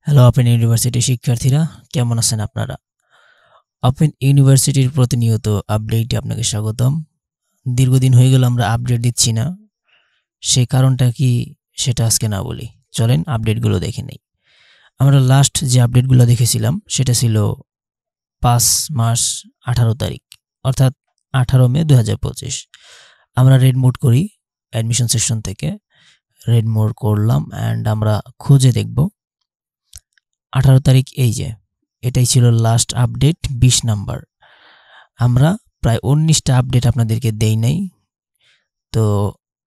Hello open university শিক্ষার্থীরা, কেমন আছেন আপনারা? ওপেন ইউনিভার্সিটির প্রতিনিয়ত আপডেটে আপনাকে স্বাগতম। দীর্ঘদিন হয়ে গেল আমরা আপডেট দিচ্ছি না, সেই কারণটা কি সেটা আজকে না বলি, চলেন আপডেটগুলো দেখে নেই। আমরা লাস্ট যে আপডেটগুলো দেখেছিলাম সেটা ছিল 5 মার্চ 18 তারিখ, অর্থাৎ 18 মে 2025। আমরা রেড মোড করি অ্যাডমিশন সেকশন থেকে, রেড মোড করলাম অ্যান্ড আমরা খুঁজে দেখব 18 তারিখ। এই যে এটাই ছিল লাস্ট আপডেট 20 নাম্বার। আমরা প্রায় 19টা আপডেট আপনাদেরকে দেই নাই, তো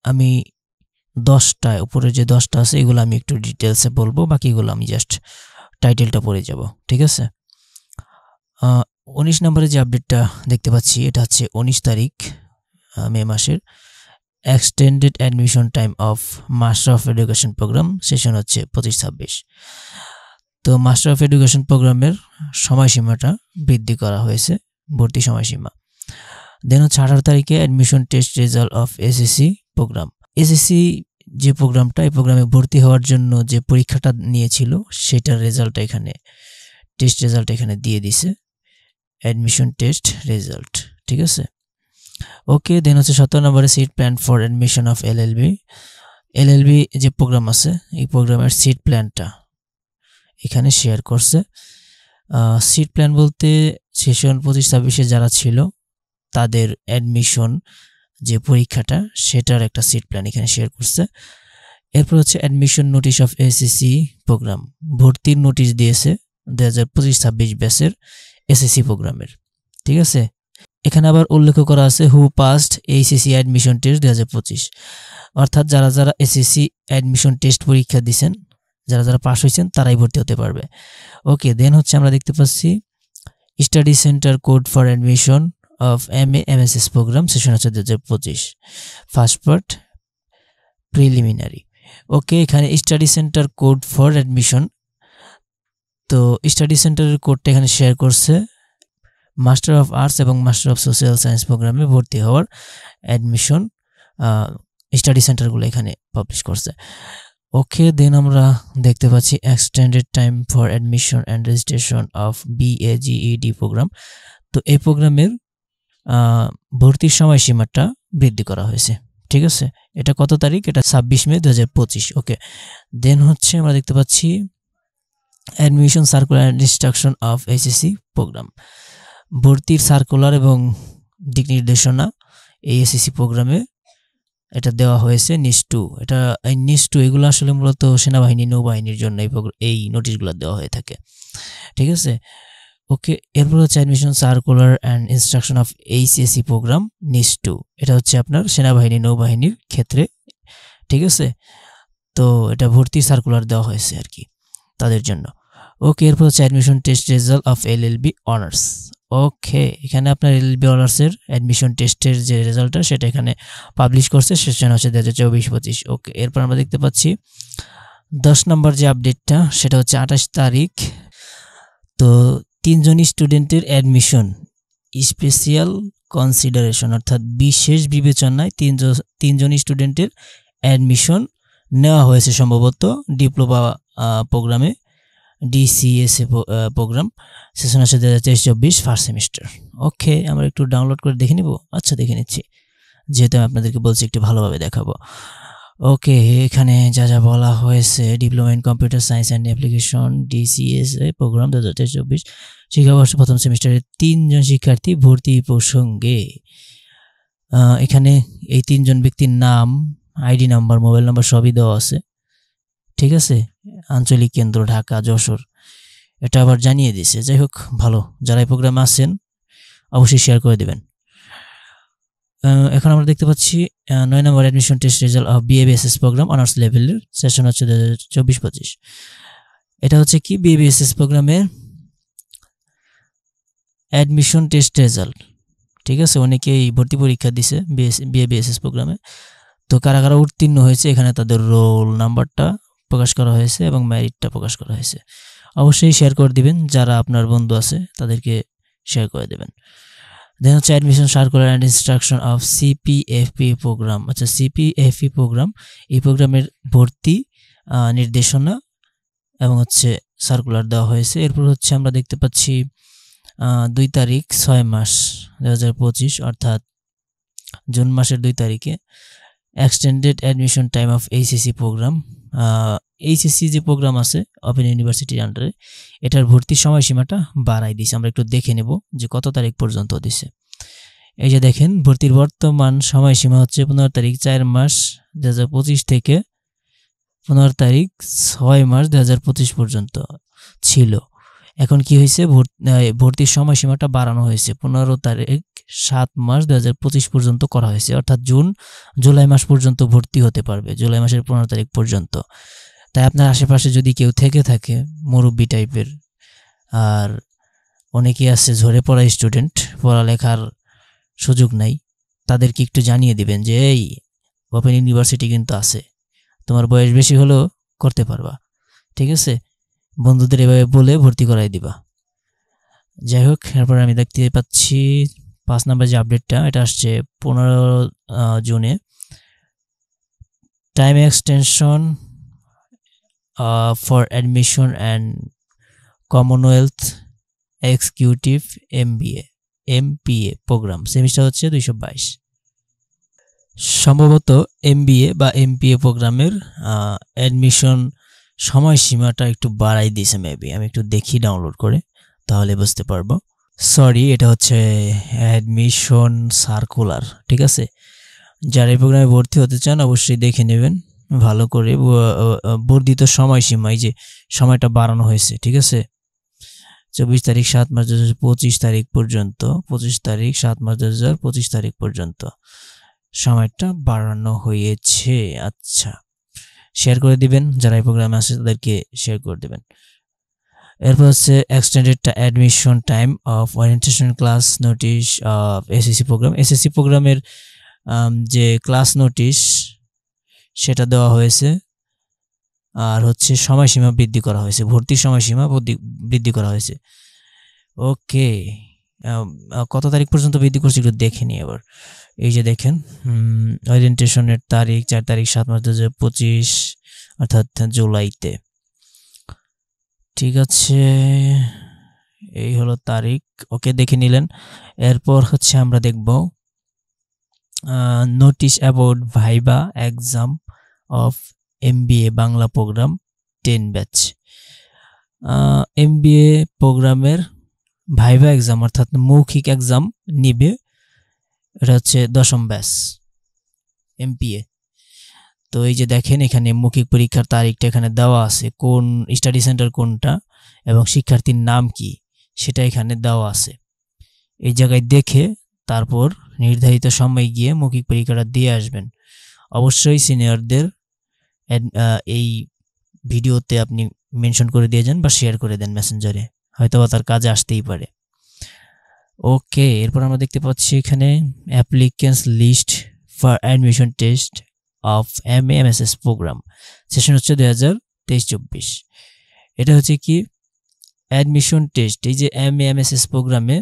আমি 10টা উপরে যে 10টা আছে এগুলো আমি একটু ডিটেলসে বলবো, বাকিগুলো আমি জাস্ট টাইটেলটা পড়ে যাব, ঠিক আছে? 19 নম্বরে যে আপডেটটা দেখতে পাচ্ছি এটা হচ্ছে 19 তারিখ মে মাসের। Extended admission time of master of education programme session হচ্ছে 25-26। তো মাস্টার অফ এডুকেশন প্রোগ্রামের সময়সীমাটা বৃদ্ধি করা হয়েছে, ভর্তি সময়সীমা। দেন হচ্ছে 18 তারিখে admission test result of SSC programme. SSC যে প্রোগ্রামটা, এই প্রোগ্রামে ভর্তি হওয়ার জন্য যে পরীক্ষাটা নিয়েছিল সেটার রেজাল্টটা এখানে, টেস্ট রেজাল্ট এখানে দিয়ে দিছে, অ্যাডমিশন টেস্ট রেজাল্ট, ঠিক আছে? ওকে, দেন হচ্ছে 17 নম্বরে seat plan for admission of LLB. LLB যে প্রোগ্রাম আছে এই প্রোগ্রামের সিট প্ল্যানটা এখানে শেয়ার করছে। সিট প্ল্যান বলতে সেশন 25-26-এ যারা ছিল তাদের অ্যাডমিশন যে পরীক্ষাটা সেটার একটা সিট প্ল্যান এখানে শেয়ার করছে। এরপর হচ্ছে admission notice of SSC programme, ভর্তির নোটিশ দিয়েছে 2025-26 ব্যাচের এসএসসি প্রোগ্রামের, ঠিক আছে? এখানে আবার উল্লেখ করা আছে হু পাসড এইচএসসি অ্যাডমিশন টেস্ট 2025, অর্থাৎ যারা যারা এসএসসি অ্যাডমিশন টেস্ট পরীক্ষা দিয়েছেন, যারা যারা পাস হয়েছেন তারাই ভর্তি হতে পারবে। ওকে, দেন হচ্ছে আমরা দেখতে পাচ্ছি study centre code for admission of MA MSS programme session হচ্ছে 2025, ফার্স্ট পার্ট প্রিলিমিনারি। ওকে, এখানে study centre code for admission, তো স্টাডি সেন্টারের কোডটা এখানে শেয়ার করছে। মাস্টার অফ আর্টস এবং মাস্টার অফ সোশ্যাল সায়েন্স প্রোগ্রামে ভর্তি হওয়ার অ্যাডমিশন স্টাডি সেন্টারগুলো এখানে পাবলিশ করছে। ওকে, দেন আমরা দেখতে পাচ্ছি extended time for admission and registration of BAGED programme. তো এই প্রোগ্রামের ভর্তির সময়সীমাটা বৃদ্ধি করা হয়েছে, ঠিক আছে? এটা কত তারিখ? এটা 26 মে 2025। ওকে, দেন হচ্ছে আমরা দেখতে পাচ্ছি admission circular and instruction of HSC programme, ভর্তির সার্কুলার এবং দিক নির্দেশনা এই এসএসসি প্রোগ্রামে এটা দেওয়া হয়েছে। নিস 2, এটা এই নিস 2 এগুলো আসলে মূলত সেনাবাহিনী নৌবাহিনীর জন্য এই নোটিশগুলো দেওয়া হয়ে থাকে, ঠিক আছে? ওকে, এরপর হচ্ছে admission circular and instruction of HSC programme নিস 2, এটা হচ্ছে আপনার সেনাবাহিনী নৌবাহিনীর ক্ষেত্রে, ঠিক আছে? তো এটা ভর্তি সার্কুলার দেওয়া হয়েছে আর কি তাদের জন্য। ওকে, এরপর হচ্ছে admission test result of LLB honours. Okay, এখানে আপনার এলএলবি অনার্সের অ্যাডমিশন টেস্টের যে রেজাল্টটা সেটা এখানে পাবলিশ করছে, সেশন হচ্ছে 2024-25। ওকে, এরপর আমরা দেখতে পাচ্ছি 10 নম্বর যে আপডেটটা সেটা হচ্ছে 28 তারিখ। তো 3 জন স্টুডেন্টের অ্যাডমিশন স্পেশাল কনসিডারেশন, অর্থাৎ বিশেষ বিবেচনায় 3 জন স্টুডেন্টের অ্যাডমিশন নেওয়া হয়েছে সম্ভবত ডিপ্লোমা প্রোগ্রামে, ডিসিএসএ প্রোগ্রাম, সেশন হচ্ছে 2023-24 ফার্স্ট সেমিস্টার। ওকে, আমরা একটু ডাউনলোড করে দেখে নিব। আচ্ছা, দেখে নিচ্ছি, যেহেতু আমি আপনাদেরকে বলছি একটু ভালোভাবে দেখাবো। ওকে, এখানে যা যা বলা হয়েছে, diploma in computer science and application DCSA programme 2023-24 শিক্ষাবর্ষ প্রথম সেমিস্টারের 3 জন শিক্ষার্থী ভর্তি প্রসঙ্গে এখানে এই 3 জন ব্যক্তির নাম, আইডি নাম্বার, মোবাইল নাম্বার সবই দেওয়া আছে, ঠিক আছে? আঞ্চলিক কেন্দ্র ঢাকা, যশোর, এটা আবার জানিয়ে দিছে। যাই হোক, ভালো, যারা এই প্রোগ্রামে আছেন অবশ্যই শেয়ার করে দেবেন। এখন আমরা দেখতে পাচ্ছি 9 number admission test result of BABSS programme honours লেভেলের সেশন হচ্ছে 2024-25। এটা হচ্ছে কি বিএবিএসএস প্রোগ্রামের অ্যাডমিশন টেস্ট রেজাল্ট, ঠিক আছে? অনেকেই ভর্তি পরীক্ষা দিছে বিএবিএসএস প্রোগ্রামে, তো কারা কারা উত্তীর্ণ হয়েছে এখানে তাদের রোল নাম্বারটা প্রকাশ করা হয়েছে এবং মেরিটটা প্রকাশ করা হয়েছে। অবশ্যই শেয়ার করে দিবেন, যারা আপনার বন্ধু আছে তাদেরকে শেয়ার করে দেবেন। দেন হচ্ছে admission circular and instruction of CPFP programme. আচ্ছা, সিপিএফপি প্রোগ্রাম, এই প্রোগ্রামের ভর্তি নির্দেশনা এবং হচ্ছে সার্কুলার দেওয়া হয়েছে। এরপর হচ্ছে আমরা দেখতে পাচ্ছি 2 তারিখ 6 মাস 2025 অর্থাৎ জুন মাসের 2 তারিখে extended admission time of HSC programme. HSC যে প্রোগ্রাম আছে ওপেন ইউনিভার্সিটির আন্ডারে, এটার ভর্তির সময়সীমাটা বাড়াই দিছে। আমরা একটু দেখে নেব যে কত তারিখ পর্যন্ত দিছে। এই যে দেখেন, ভর্তির বর্তমান সময়সীমা হচ্ছে 15 তারিখ 4 মাস 2025 থেকে 15 তারিখ 6 মাস 2025 পর্যন্ত ছিল। এখন কি হয়েছে, ভর্তির সময়সীমাটা বাড়ানো হয়েছে, 15 তারিখ 7 মাস 2025 পর্যন্ত করা হয়েছে, অর্থাৎ জুলাই মাস পর্যন্ত ভর্তি হতে পারবে, জুলাই মাসের 15 তারিখ পর্যন্ত। তাই আপনার আশেপাশে যদি কেউ থেকে থাকে মুরব্বি টাইপের, আর অনেকেই আছে ঝরে পড়া স্টুডেন্ট, পড়ালেখার সুযোগ নাই, তাদেরকে একটু জানিয়ে দিবেন যে এই ওপেন ইউনিভার্সিটি কিন্তু আছে, তোমার বয়স বেশি হলেও করতে পারবা, ঠিক আছে? বন্ধুদের এভাবে বলে ভর্তি করাই দিবা। যাই হোক, এরপর আমি দেখতে পাচ্ছি 5 নম্বর যে আপডেটটা, এটা আসছে 15 জুনে। Time extension for admission and Commonwealth executive MPA programme, semester হচ্ছে 222। সম্ভবত এমবিএ বা এমপিএ প্রোগ্রামের অ্যাডমিশন সময়সীমাটা একটু বাড়াই দিয়েছে মেবি। আমি একটু দেখি ডাউনলোড করে, তাহলে বুঝতে পারবো। সরি, এটা হচ্ছে অ্যাডমিশন সার্কুলার, ঠিক আছে? যারা এই প্রোগ্রামে ভর্তি হতে চান অবশ্যই দেখে নেবেন ভালো করে। বর্ধিত সময়সীমা, এই যে সময়টা বাড়ানো হয়েছে, ঠিক আছে? 24 তারিখ 7 মাস 2025 তারিখ পর্যন্ত, 25 তারিখ 7 মাস 2025 তারিখ পর্যন্ত সময়টা বাড়ানো হয়েছে। আচ্ছা, শেয়ার করে দিবেন, যারা এই প্রোগ্রামে আছে তাদেরকে শেয়ার করে দিবেন। এরপর হচ্ছে extended admission time of orientation class notice of SSC programme. SSC প্রোগ্রামের যে ক্লাস নোটিশ সেটা দেওয়া হয়েছে, আর হচ্ছে সময়সীমা বৃদ্ধি করা হয়েছে, ভর্তির সময়সীমা বৃদ্ধি করা হয়েছে। ওকে, কত তারিখ পর্যন্ত বৃদ্ধি করছে একটু দেখে নিই এবার। এই যে দেখেন, ওরিয়েন্টেশনের তারিখ 4 তারিখ 7 মাস 2025 অর্থাৎ জুলাইতে, ঠিক আছে? এই হলো তারিখ, ওকে দেখে নিলেন। এরপর হচ্ছে আমরা দেখব notice about viva exam of MBA Bangla programme 10 batch. MBA প্রোগ্রামের ভাইবা এক্সাম অর্থাৎ মৌখিক এক্সাম নিবে, এটা হচ্ছে 10ম ব্যাচ এমপিএ। তো এই যে দেখেন, এখানে মৌখিক পরীক্ষার তারিখটা এখানে দেওয়া আছে, কোন স্টাডি সেন্টার কোনটা এবং শিক্ষার্থীর নাম কি সেটা এখানে দেওয়া আছে। এই জায়গায় দেখে তারপর নির্ধারিত সময় গিয়ে মৌখিক পরীক্ষাটা দিয়ে আসবেন। অবশ্যই সিনিয়রদের এই ভিডিওতে আপনি মেনশন করে দিয়ে যান বা শেয়ার করে দেন মেসেঞ্জারে, হয়তো তার কাজে আসতেই পারে। ওকে, এরপর আমরা দেখতে পাচ্ছি এখানে applicants list for admission test of MAMSS programme, session হচ্ছে 2023-24। এটা হচ্ছে কি অ্যাডমিশন টেস্ট, এই যে এমএএমএসএস প্রোগ্রামে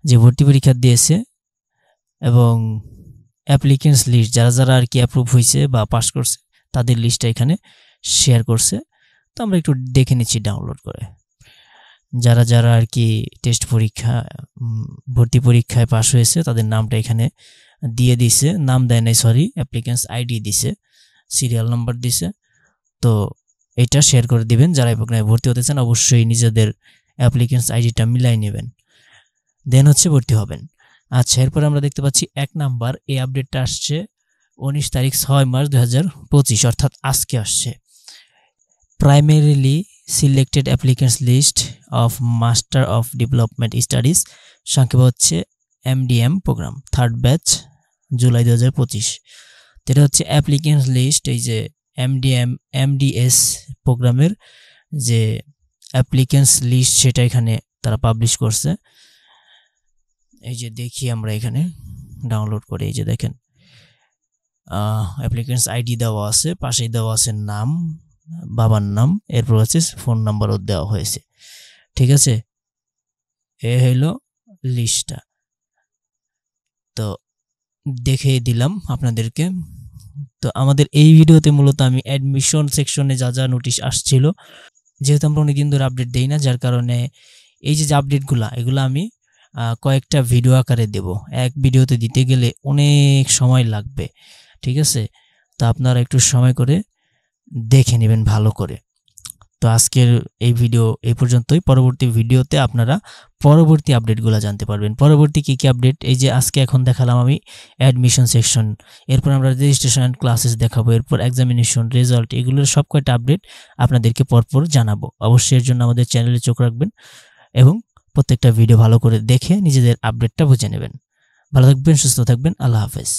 যে ভর্তি পরীক্ষা দিয়েছে এবং অ্যাপ্লিকেন্টস লিস্ট, যারা যারা আর কি অ্যাপ্রুভ হয়েছে বা পাস করছে তাদের লিস্টটা এখানে শেয়ার করছে। তো আমরা একটু দেখে নিচ্ছি ডাউনলোড করে। যারা যারা আর কি টেস্ট পরীক্ষা ভর্তি পরীক্ষায় পাস হয়েছে তাদের নামটা এখানে দিয়ে দিছে, নাম দেয় নাই সরি, অ্যাপ্লিকেন্টস আইডি দিছে, সিরিয়াল নাম্বার দিছে। তো এটা শেয়ার করে দিবেন। যারা এই প্রোগ্রামে ভর্তি হতে চান অবশ্যই নিজেদের অ্যাপ্লিকেন্টস আইডিটা মিলাই নেবেন, দেন হচ্ছে ভর্তি হবেন। আচ্ছা, এরপর আমরা দেখতে পাচ্ছি 1 নাম্বার, এই আপডেটটা আসছে 19 তারিখ 6 মার্চ 2025 অর্থাৎ আজকে আসছে। Primarily selected applicants list of master of development studies, সংক্ষেপে হচ্ছে MDM programme 3rd batch July 2025। এটা হচ্ছে অ্যাপ্লিকেন্টস লিস্ট, এই যে এমডিএস প্রোগ্রামের যে অ্যাপ্লিকেন্টস লিস্ট সেটা এখানে তারা পাবলিশ করছে। এই যে দেখি আমরা এখানে ডাউনলোড করে, এই যে দেখেন অ্যাপ্লিকেন্টস আইডি দেওয়া আছে, পাশেই দেওয়া আছে নাম, বাবার নাম, এরপর হচ্ছে ফোন নাম্বারও দেওয়া হয়েছে, ঠিক আছে? এ হলো লিস্টটা। তো দেখে দিলাম আপনাদেরকে, তো আমাদের এই ভিডিওতে মূলত আমি অ্যাডমিশন সেকশনে যা নোটিশ আসছিল, যেহেতু আমরা অনেকদিন ধরে আপডেট দেই না, যার কারণে এই যে আপডেটগুলা এগুলো আমি কয়েকটা ভিডিও আকারে দেব। এক ভিডিওতে দিতে গেলে অনেক সময় লাগবে, ঠিক আছে? তো আপনারা একটু সময় করে দেখে নেবেন ভালো করে। তো আজকের এই ভিডিও এই পর্যন্তই। পরবর্তী ভিডিওতে আপনারা পরবর্তী আপডেটগুলো জানতে পারবেন। পরবর্তী কী আপডেট, এই যে আজকে এখন দেখালাম আমি অ্যাডমিশন সেকশন, এরপর আমরা রেজিস্ট্রেশন অ্যান্ড ক্লাসেস দেখাবো, এরপর এক্সামিনেশন রেজাল্ট, এগুলোর সব কয়টা আপডেট আপনাদেরকে পরপর জানাবো। অবশ্যই এর জন্য আমাদের চ্যানেলে চোখ রাখবেন এবং প্রত্যেকটা ভিডিও ভালো করে দেখে নিজেদের আপডেটটা বুঝে নেবেন। ভালো থাকবেন, সুস্থ থাকবেন, আল্লাহ হাফেজ।